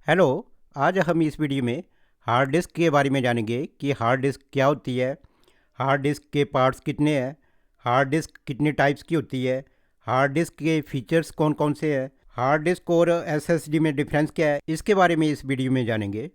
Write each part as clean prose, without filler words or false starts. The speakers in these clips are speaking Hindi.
हेलो। आज हम इस वीडियो में हार्ड डिस्क के बारे में जानेंगे कि हार्ड डिस्क क्या होती है, हार्ड डिस्क के पार्ट्स कितने हैं, हार्ड डिस्क कितने टाइप्स की होती है, हार्ड डिस्क के फीचर्स कौन कौन से हैं, हार्ड डिस्क और एसएसडी में डिफरेंस क्या है, इसके बारे में इस वीडियो में जानेंगे।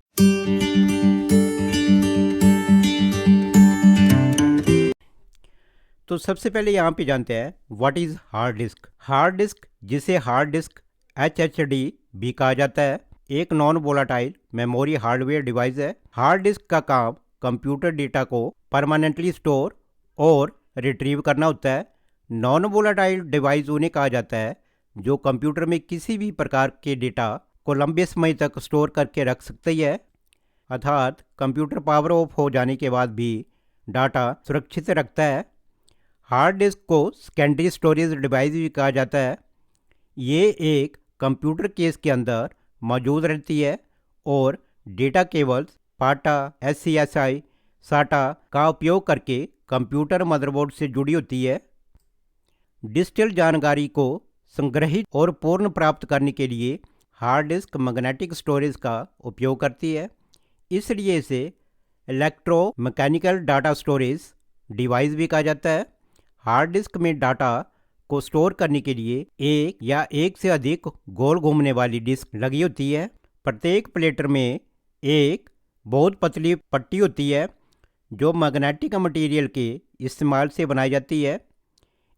तो सबसे पहले यहाँ पे जानते हैं what is hard disk. Hard disk, जिसे हार्ड डिस्क HHD भी कहा जाता है, एक non volatile memory hardware device है। हार्ड डिस्क का काम कंप्यूटर डेटा को परमानेंटली स्टोर और रिट्रीव करना होता है। नॉन वोलाटाइल डिवाइस उन्हें कहा जाता है जो कंप्यूटर में किसी भी प्रकार के डेटा को लंबे समय तक स्टोर करके रख सकती है, अर्थात कंप्यूटर पावर ऑफ हो जाने के बाद भी डाटा सुरक्षित रखता है। हार्ड डिस्क को सेकेंडरी स्टोरेज डिवाइस भी कहा जाता है। ये एक कंप्यूटर केस के अंदर मौजूद रहती है और डेटा केबल्स, पाटा, SCSI, साटा का उपयोग करके कंप्यूटर मदरबोर्ड से जुड़ी होती है। डिजिटल जानकारी को संग्रहित और पूर्ण प्राप्त करने के लिए हार्ड डिस्क मैग्नेटिक स्टोरेज का उपयोग करती है, इसलिए इसे इलेक्ट्रोमैकेनिकल डाटा स्टोरेज डिवाइस भी कहा जाता है। हार्ड डिस्क में डाटा को स्टोर करने के लिए एक या एक से अधिक गोल घूमने वाली डिस्क लगी होती है। प्रत्येक प्लेटर में एक बहुत पतली पट्टी होती है जो मैग्नेटिक मटेरियल के इस्तेमाल से बनाई जाती है।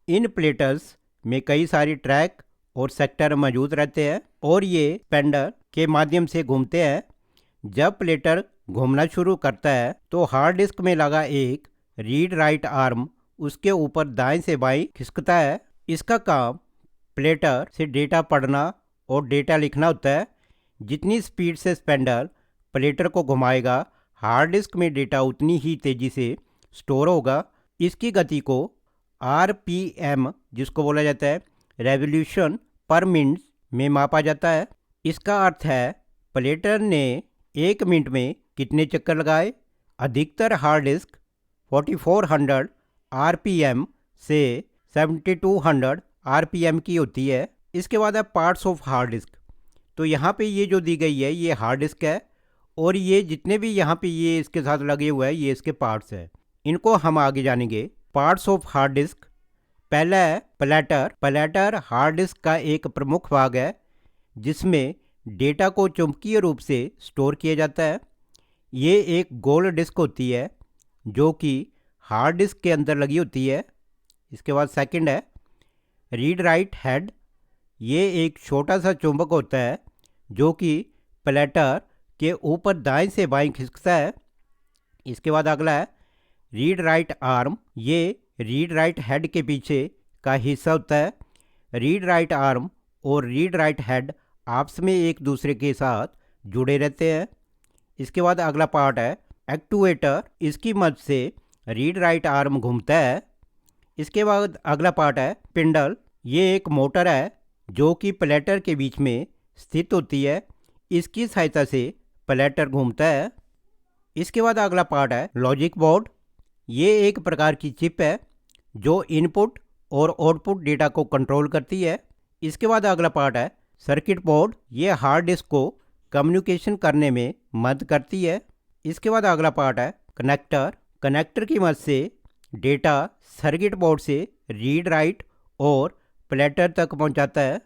इन प्लेटर्स में कई सारे ट्रैक और सेक्टर मौजूद रहते हैं और ये पेंडल के माध्यम से घूमते हैं। जब प्लेटर घूमना शुरू करता है तो हार्ड डिस्क में लगा एक रीड राइट आर्म उसके ऊपर दाएं से बाएं खिसकता है। इसका काम प्लेटर से डेटा पढ़ना और डेटा लिखना होता है। जितनी स्पीड से स्पेंडल प्लेटर को घुमाएगा, हार्ड डिस्क में डेटा उतनी ही तेज़ी से स्टोर होगा। इसकी गति को RPM, जिसको बोला जाता है रेवोल्यूशन पर मिनट, में मापा जाता है। इसका अर्थ है प्लेटर ने 1 मिनट में कितने चक्कर लगाए। अधिकतर हार्ड डिस्क 4400 RPM से 7200 RPM की होती है। इसके बाद है पार्ट्स ऑफ हार्ड डिस्क। तो यहाँ पे ये जो दी गई है ये हार्ड डिस्क है और ये जितने भी यहाँ पे ये इसके साथ लगे हुए हैं ये इसके पार्ट्स हैं। इनको हम आगे जानेंगे। Parts of hard disk. पहला है प्लेटर। प्लेटर हार्ड डिस्क का एक प्रमुख भाग है जिसमें डेटा को चुंबकीय रूप से स्टोर किया जाता है। ये एक गोल डिस्क होती है जो कि हार्ड डिस्क के अंदर लगी होती है। इसके बाद सेकंड है रीड राइट हेड। ये एक छोटा सा चुंबक होता है जो कि प्लेटर के ऊपर दाएं से बाएं खिसकता है। इसके बाद अगला है रीड राइट आर्म। ये रीड राइट हेड के पीछे का हिस्सा होता है। रीड राइट आर्म और रीड राइट हेड आपस में एक दूसरे के साथ जुड़े रहते हैं। इसके बाद अगला पार्ट है एक्टुएटर। इसकी मदद से रीड राइट आर्म घूमता है। इसके बाद अगला पार्ट है स्पिंडल। ये एक मोटर है जो कि प्लेटर के बीच में स्थित होती है। इसकी सहायता से प्लेटर घूमता है। इसके बाद अगला पार्ट है लॉजिक बोर्ड। ये एक प्रकार की चिप है जो इनपुट और आउटपुट डेटा को कंट्रोल करती है। इसके बाद अगला पार्ट है सर्किट बोर्ड। ये हार्ड डिस्क को कम्युनिकेशन करने में मदद करती है। इसके बाद अगला पार्ट है कनेक्टर। कनेक्टर की मदद से डेटा सर्किट बोर्ड से रीड राइट और प्लेटर तक पहुंचाता है।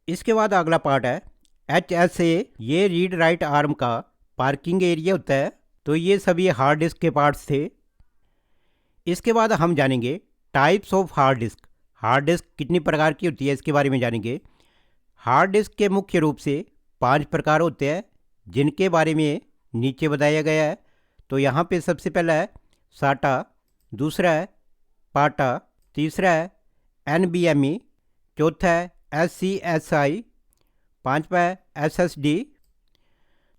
इसके बाद अगला पार्ट है HSA। ये रीड राइट आर्म का पार्किंग एरिया होता है। तो ये सभी हार्ड डिस्क के पार्ट्स थे। इसके बाद हम जानेंगे types of hard disk. Hard disk कितनी प्रकार की होती है इसके बारे में जानेंगे। हार्ड डिस्क के मुख्य रूप से 5 प्रकार होते हैं जिनके बारे में नीचे बताया गया है। तो यहाँ पे सबसे पहला है साटा, दूसरा है पाटा, तीसरा है NVMe, चौथा है SCSI, पांचवा है SSD।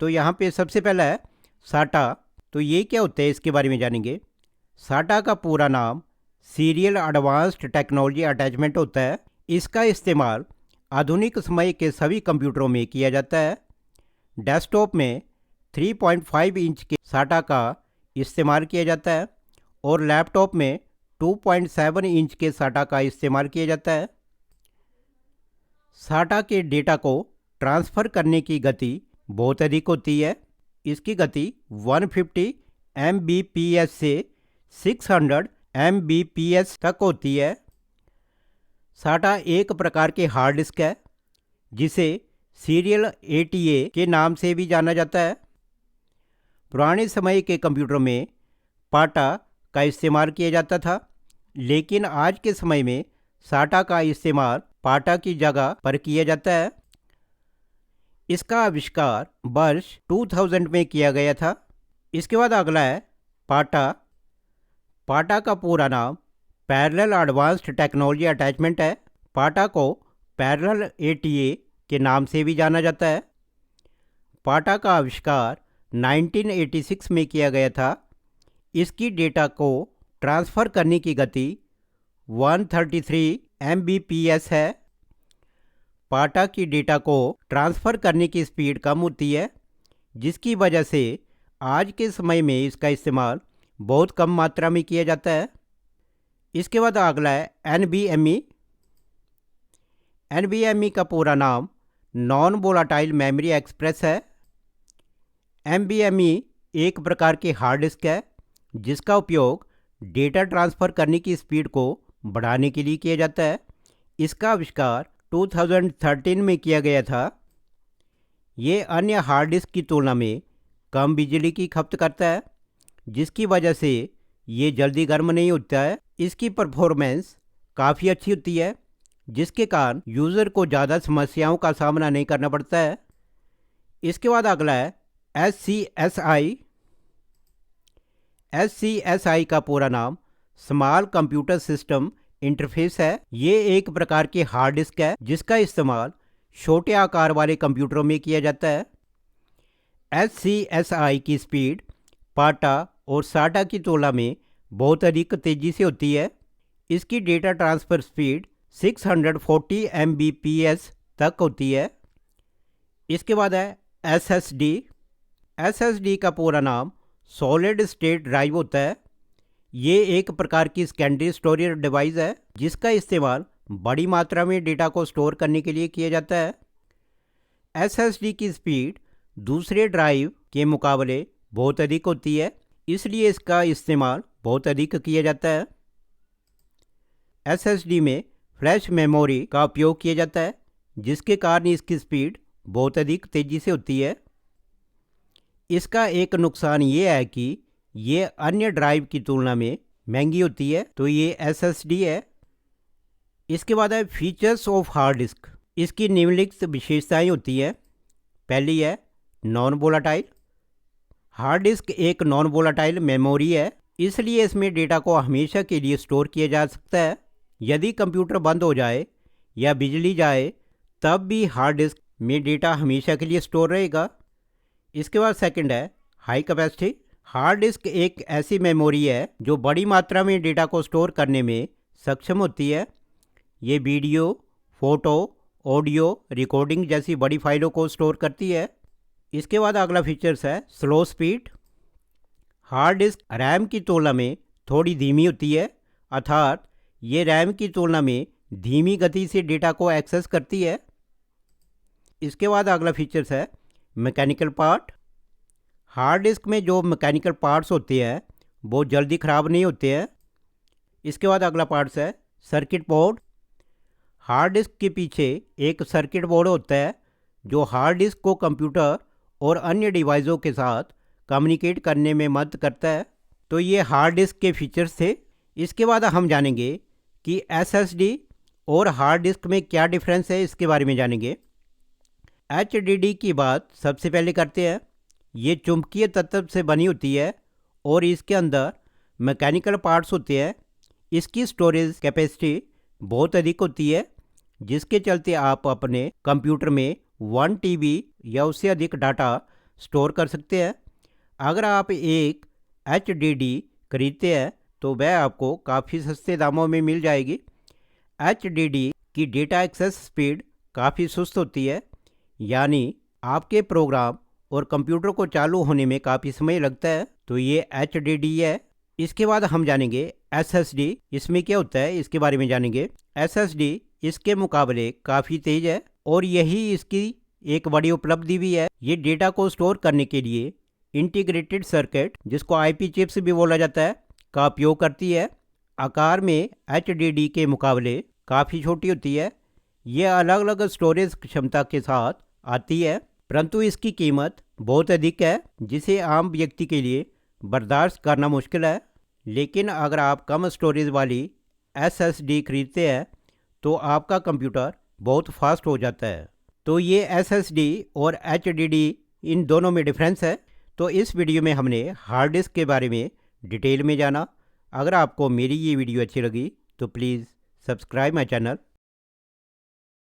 तो यहाँ पे सबसे पहला है साटा। तो ये क्या होता है इसके बारे में जानेंगे। साटा का पूरा नाम सीरियल एडवांस्ड टेक्नोलॉजी अटैचमेंट होता है। इसका इस्तेमाल आधुनिक समय के सभी कंप्यूटरों में किया जाता है। डेस्कटॉप में 3.5 इंच के साटा का इस्तेमाल किया जाता है और लैपटॉप में 2.7 इंच के साटा का इस्तेमाल किया जाता है। साटा के डेटा को ट्रांसफ़र करने की गति बहुत अधिक होती है। इसकी गति 150 Mbps से 600 Mbps तक होती है। SATA एक प्रकार के हार्ड डिस्क है जिसे सीरियल ATA के नाम से भी जाना जाता है। पुराने समय के कंप्यूटर में पाटा का इस्तेमाल किया जाता था, लेकिन आज के समय में SATA का इस्तेमाल पाटा की जगह पर किया जाता है। इसका आविष्कार वर्ष 2000 में किया गया था। इसके बाद अगला है पाटा। पाटा का पूरा नाम पैरेलल एडवांस्ड टेक्नोलॉजी अटैचमेंट है। पाटा को पैरेलल ATA के नाम से भी जाना जाता है। पाटा का आविष्कार 1986 में किया गया था। इसकी डेटा को ट्रांसफ़र करने की गति 133 Mbps है। पाटा की डेटा को ट्रांसफ़र करने की स्पीड कम होती है, जिसकी वजह से आज के समय में इसका इस्तेमाल बहुत कम मात्रा में किया जाता है। इसके बाद अगला है NVMe। NVMe का पूरा नाम नॉन वोलाटाइल मेमोरी एक्सप्रेस है। NVMe एक प्रकार की हार्ड डिस्क है जिसका उपयोग डेटा ट्रांसफ़र करने की स्पीड को बढ़ाने के लिए किया जाता है। इसका आविष्कार 2013 में किया गया था। ये अन्य हार्ड डिस्क की तुलना में कम बिजली की खपत करता है, जिसकी वजह से ये जल्दी गर्म नहीं होता है। इसकी परफॉर्मेंस काफ़ी अच्छी होती है, जिसके कारण यूज़र को ज़्यादा समस्याओं का सामना नहीं करना पड़ता है। इसके बाद अगला है SCSI। SCSI का पूरा नाम स्मॉल कंप्यूटर सिस्टम इंटरफेस है। ये एक प्रकार की हार्ड डिस्क है जिसका इस्तेमाल छोटे आकार वाले कंप्यूटरों में किया जाता है। SCSI की स्पीड पाटा और SATA की तुलना में बहुत अधिक तेज़ी से होती है। इसकी डेटा ट्रांसफ़र स्पीड 640 Mbps तक होती है। इसके बाद है SSD। SSD का पूरा नाम सॉलिड स्टेट ड्राइव होता है। ये एक प्रकार की सेकेंडरी स्टोरेज डिवाइस है जिसका इस्तेमाल बड़ी मात्रा में डेटा को स्टोर करने के लिए किया जाता है। SSD की स्पीड दूसरे ड्राइव के मुकाबले बहुत अधिक होती है, इसलिए इसका इस्तेमाल बहुत अधिक किया जाता है। SSD में फ्लैश मेमोरी का उपयोग किया जाता है, जिसके कारण इसकी स्पीड बहुत अधिक तेज़ी से होती है। इसका एक नुकसान ये है कि ये अन्य ड्राइव की तुलना में महंगी होती है, तो ये SSD है। इसके बाद है फीचर्स ऑफ हार्ड डिस्क। इसकी निम्नलिखित विशेषताएं होती है। पहली है नॉन वोलाटाइल। हार्ड डिस्क एक नॉन वोलाटाइल मेमोरी है, इसलिए इसमें डेटा को हमेशा के लिए स्टोर किया जा सकता है। यदि कंप्यूटर बंद हो जाए या बिजली जाए तब भी हार्ड डिस्क में डेटा हमेशा के लिए स्टोर रहेगा। इसके बाद सेकंड है हाई कैपेसिटी। हार्ड डिस्क एक ऐसी मेमोरी है जो बड़ी मात्रा में डेटा को स्टोर करने में सक्षम होती है। ये वीडियो, फोटो, ऑडियो, रिकॉर्डिंग जैसी बड़ी फाइलों को स्टोर करती है। इसके बाद अगला फीचर्स है slow speed. Hard disk RAM की तुलना में थोड़ी धीमी होती है, अर्थात ये रैम की तुलना में धीमी गति से डेटा को एक्सेस करती है। इसके बाद अगला फीचर्स है मैकेनिकल पार्ट। हार्ड डिस्क में जो मैकेनिकल पार्ट्स होते हैं वो जल्दी ख़राब नहीं होते हैं। इसके बाद अगला पार्ट्स है सर्किट बोर्ड। हार्ड डिस्क के पीछे एक सर्किट बोर्ड होता है जो हार्ड डिस्क को कंप्यूटर और अन्य डिवाइसों के साथ कम्युनिकेट करने में मदद करता है। तो ये हार्ड डिस्क के फीचर्स थे। इसके बाद हम जानेंगे कि SSD और हार्ड डिस्क में क्या डिफरेंस है, इसके बारे में जानेंगे। HDD की बात सबसे पहले करते हैं। ये चुंबकीय तत्व से बनी होती है और इसके अंदर मैकेनिकल पार्ट्स होते हैं। इसकी स्टोरेज कैपेसिटी बहुत अधिक होती है, जिसके चलते आप अपने कंप्यूटर में 1 TB या उससे अधिक डाटा स्टोर कर सकते हैं। अगर आप एक HDD खरीदते हैं तो वह आपको काफ़ी सस्ते दामों में मिल जाएगी। HDD की डेटा एक्सेस स्पीड काफ़ी सुस्त होती है, यानी आपके प्रोग्राम और कंप्यूटर को चालू होने में काफ़ी समय लगता है। तो ये HDD है। इसके बाद हम जानेंगे SSD। इसमें क्या होता है इसके बारे में जानेंगे। SSD इसके मुकाबले काफ़ी तेज़ है और यही इसकी एक बड़ी उपलब्धि भी है। ये डेटा को स्टोर करने के लिए इंटीग्रेटेड सर्किट, जिसको आईपी चिप्स भी बोला जाता है, का उपयोग करती है। आकार में HDD के मुकाबले काफ़ी छोटी होती है। ये अलग अलग स्टोरेज क्षमता के साथ आती है, परंतु इसकी कीमत बहुत अधिक है, जिसे आम व्यक्ति के लिए बर्दाश्त करना मुश्किल है। लेकिन अगर आप कम स्टोरेज वाली SSD खरीदते हैं तो आपका कंप्यूटर बहुत फास्ट हो जाता है। तो ये SSD और HDD इन दोनों में डिफरेंस है। तो इस वीडियो में हमने हार्ड डिस्क के बारे में डिटेल में जाना। अगर आपको मेरी ये वीडियो अच्छी लगी तो प्लीज़ सब्सक्राइब माई चैनल